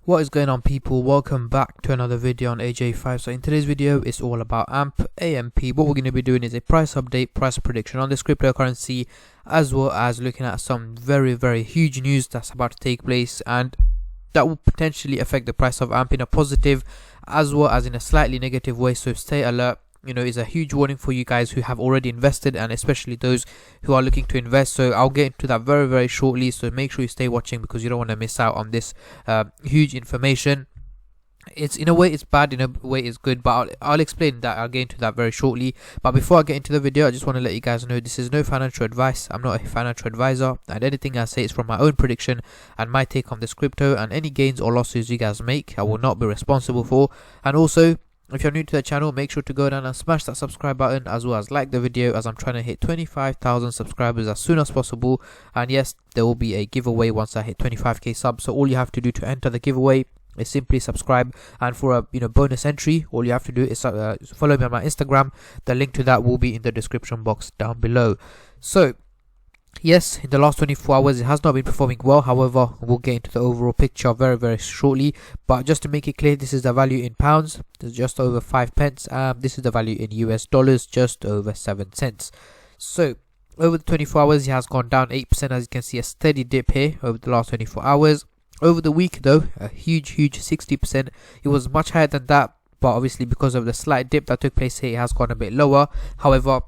What is going on, people? Welcome back to another video on AJ5. So in today's video it's all about AMP. What we're going to be doing is a price update, price prediction on this cryptocurrency, as well as looking at some very huge news that's about to take place and that will potentially affect the price of AMP in a positive as well as in a slightly negative way. So stay alert. Is a huge warning for you guys who have already invested, and especially those who are looking to invest. So I'll get into that very shortly, so make sure you stay watching because you don't want to miss out on this huge information. It's in a way it's bad, in a way it's good, but I'll explain that. I'll get into that very shortly. But before I get into the video, I just want to let you guys know this is no financial advice. I'm not a financial advisor, and anything I say is from my own prediction and my take on this crypto, and any gains or losses you guys make I will not be responsible for. And also, if you're new to the channel, make sure to go down and smash that subscribe button, as well as like the video, as I'm trying to hit 25,000 subscribers as soon as possible. And yes, there will be a giveaway once I hit 25k subs. So all you have to do to enter the giveaway is simply subscribe, and for a bonus entry, all you have to do is follow me on my Instagram. The link to that will be in the description box down below. So yes, in the last 24 hours it has not been performing well. However, we'll get into the overall picture very shortly. But just to make it clear, this is the value in pounds, it's just over 5 pence. This is the value in US dollars, just over 7 cents. So over the 24 hours it has gone down 8%, as you can see, a steady dip here over the last 24 hours. Over the week though, a huge 60%. It was much higher than that, but obviously because of the slight dip that took place here, it has gone a bit lower. However,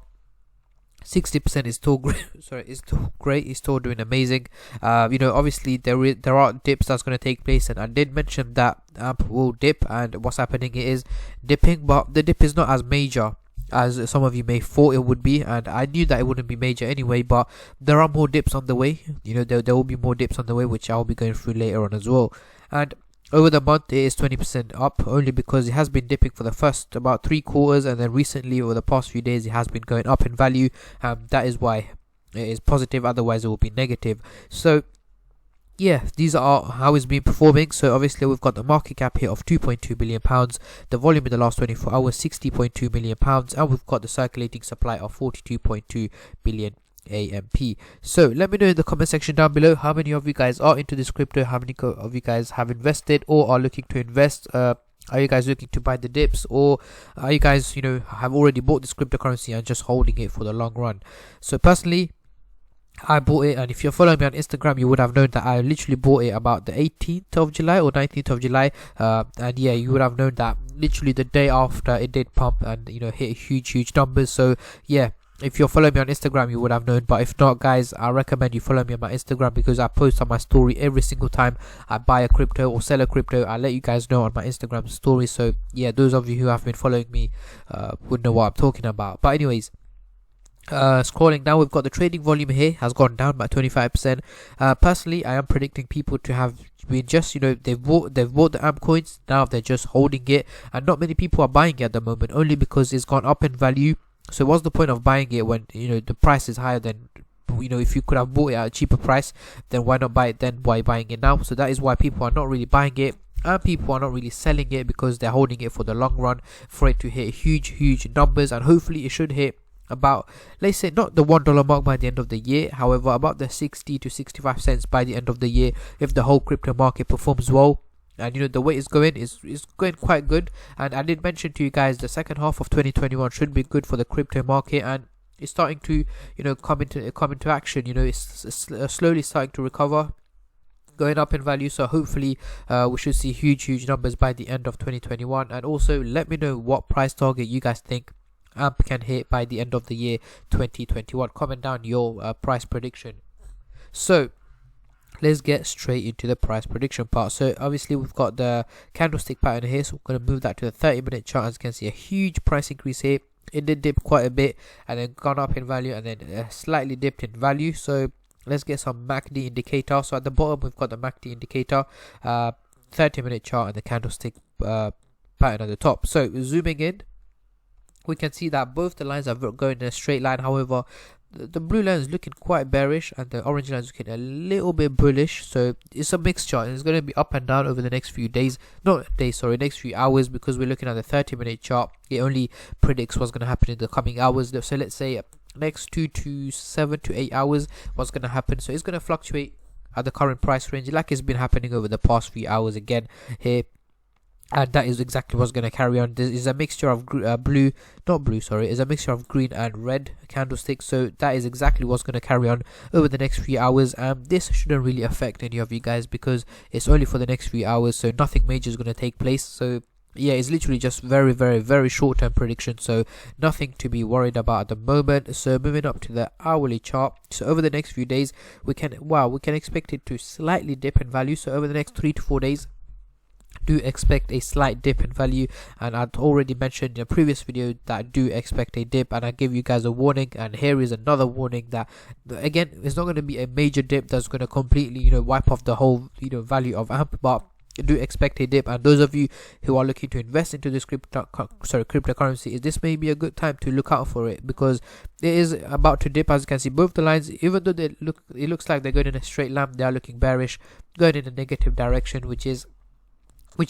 60% is still great. It's still great. It's still doing amazing. Obviously there are dips that's going to take place, and I did mention that AMP will dip, and what's happening is dipping, but the dip is not as major as some of you may thought it would be, and I knew that it wouldn't be major anyway. But there are more dips on the way. There will be more dips on the way, which I'll be going through later on as well. And over the month it is 20% up, only because it has been dipping for the first about 3 quarters, and then recently over the past few days it has been going up in value. That is why it is positive, otherwise it will be negative. So yeah, these are how it's been performing. So obviously we've got the market cap here of 2.2 billion pounds, the volume in the last 24 hours 60.2 million pounds, and we've got the circulating supply of 42.2 billion AMP. So let me know in the comment section down below how many of you guys are into this crypto, how many of you guys have invested or are looking to invest. Are you guys looking to buy the dips, or are you guys have already bought this cryptocurrency and just holding it for the long run? So personally, I bought it, and if you're following me on Instagram, you would have known that I literally bought it about the 18th of July or 19th of July. And yeah, you would have known that literally the day after it did pump and hit huge numbers. So yeah, if you're following me on Instagram, you would have known. But if not, guys, I recommend you follow me on my Instagram, because I post on my story every single time I buy a crypto or sell a crypto. I let you guys know on my Instagram story. So yeah, those of you who have been following me would know what I'm talking about. But anyways, scrolling down, we've got the trading volume here has gone down by 25%. Personally, I am predicting people to have been just they've bought the AMP coins, now they're just holding it, and not many people are buying it at the moment, only because it's gone up in value. So what's the point of buying it when the price is higher than if you could have bought it at a cheaper price, then why not buy it then? Why buying it now? So that is why people are not really buying it, and people are not really selling it, because they're holding it for the long run, for it to hit huge numbers. And hopefully it should hit about, let's say, not the $1 mark by the end of the year, however about the 60 to 65 cents by the end of the year, if the whole crypto market performs well. And the way it's going is going quite good. And I did mention to you guys the second half of 2021 should be good for the crypto market, and it's starting to come into action. It's slowly starting to recover, going up in value. So hopefully we should see huge numbers by the end of 2021. And also let me know what price target you guys think AMP can hit by the end of the year 2021. Comment down your price prediction. So let's get straight into the price prediction part. So obviously we've got the candlestick pattern here, so we're going to move that to the 30-minute chart. As you can see, a huge price increase here. It did dip quite a bit and then gone up in value, and then slightly dipped in value. So let's get some MACD indicator. So at the bottom we've got the MACD indicator, 30-minute chart, and the candlestick pattern at the top. So zooming in, we can see that both the lines are going in a straight line. However, the blue line is looking quite bearish, and the orange line is looking a little bit bullish. So it's a mixed chart, and it's going to be up and down over the next few next few hours, because we're looking at the 30-minute chart. It only predicts what's going to happen in the coming hours. So let's say next 2 to 7 to 8 hours, what's going to happen. So it's going to fluctuate at the current price range, like it's been happening over the past few hours again here. And that is exactly what's going to carry on. This is a mixture of is a mixture of green and red candlesticks. So that is exactly what's going to carry on over the next few hours. This shouldn't really affect any of you guys because it's only for the next few hours, so nothing major is going to take place. So yeah, it's literally just very short-term prediction, so nothing to be worried about at the moment. So moving up to the hourly chart, so over the next few days we can expect it to slightly dip in value. So over the next 3 to 4 days, do expect a slight dip in value, and I'd already mentioned in a previous video that I do expect a dip, and I give you guys a warning, and here is another warning that again, it's not going to be a major dip that's going to completely wipe off the whole value of AMP, but do expect a dip. And those of you who are looking to invest into this cryptocurrency, this may be a good time to look out for it, because it is about to dip. As you can see, both the lines, even though it looks like they're going in a straight line, they are looking bearish, going in a negative direction, which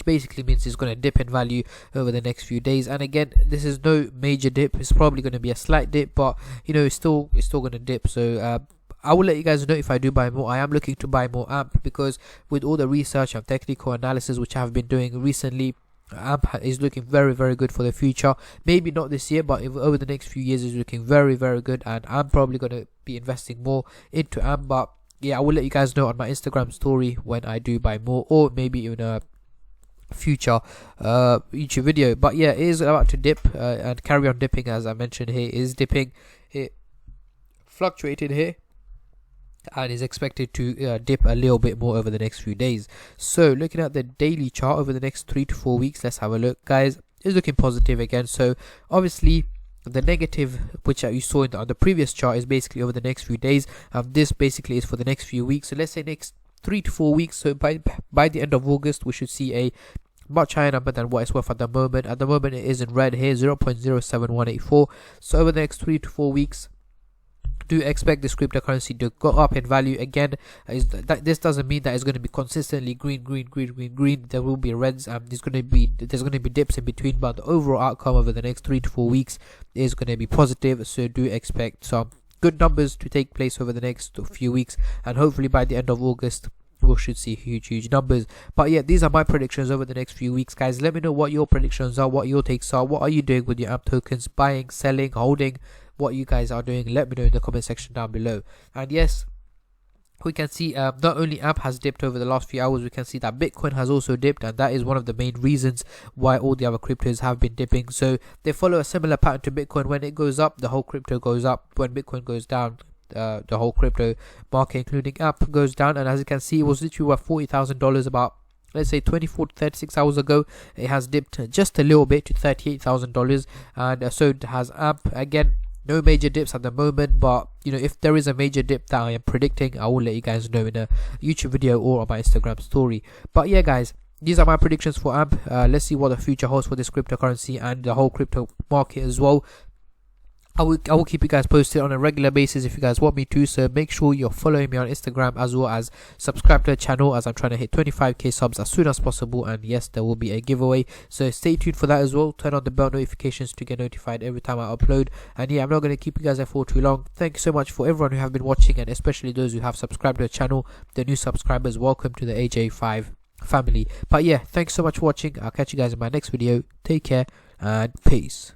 basically means it's going to dip in value over the next few days. And again, this is no major dip, it's probably going to be a slight dip, but it's still going to dip. So I will let you guys know if I do buy more. I am looking to buy more AMP, because with all the research and technical analysis which I have been doing recently, AMP is looking very good for the future. Maybe not this year, but over the next few years is looking very good, and I'm probably going to be investing more into AMP. But yeah, I will let you guys know on my Instagram story when I do buy more, or maybe even a future YouTube video. But yeah, it is about to dip and carry on dipping. As I mentioned, here is dipping. It fluctuated here and is expected to dip a little bit more over the next few days. So looking at the daily chart over the next 3 to 4 weeks, let's have a look, guys. It's looking positive again. So obviously the negative which you saw on the previous chart is basically over the next few days, this basically is for the next few weeks. So let's say next 3 to 4 weeks. So by the end of August, we should see a much higher number than what it's worth at the moment. At the moment, it is in red here, 0.07184. So over the next 3 to 4 weeks, do expect this cryptocurrency to go up in value again. This doesn't mean that it's going to be consistently green. There will be reds, there's going to be dips in between, but the overall outcome over the next 3 to 4 weeks is going to be positive. So do expect some good numbers to take place over the next few weeks, and hopefully by the end of August we should see huge numbers. But yeah, these are my predictions over the next few weeks, guys. Let me know what your predictions are, what your takes are, what are you doing with your AMP tokens, buying, selling, holding, what you guys are doing. Let me know in the comment section down below. And yes, we can see not only AMP has dipped over the last few hours, we can see that Bitcoin has also dipped, and that is one of the main reasons why all the other cryptos have been dipping. So they follow a similar pattern to Bitcoin. When it goes up, the whole crypto goes up. When Bitcoin goes down, the whole crypto market, including AMP, goes down. And as you can see, it was literally worth $40,000 about, let's say, 24 to 36 hours ago. It has dipped just a little bit to $38,000, and so has AMP. Again, no major dips at the moment, but if there is a major dip that I am predicting, I will let you guys know in a YouTube video or on my Instagram story. But yeah, guys, these are my predictions for AMP. Let's see what the future holds for this cryptocurrency and the whole crypto market as well. I will keep you guys posted on a regular basis if you guys want me to, so make sure you're following me on Instagram, as well as subscribe to the channel, as I'm trying to hit 25k subs as soon as possible. And yes, there will be a giveaway, so stay tuned for that as well. Turn on the bell notifications to get notified every time I upload. And yeah, I'm not going to keep you guys there for too long. Thank you so much for everyone who have been watching, and especially those who have subscribed to the channel. The new subscribers, welcome to the AJ5 family. But yeah, thanks so much for watching. I'll catch you guys in my next video. Take care and peace.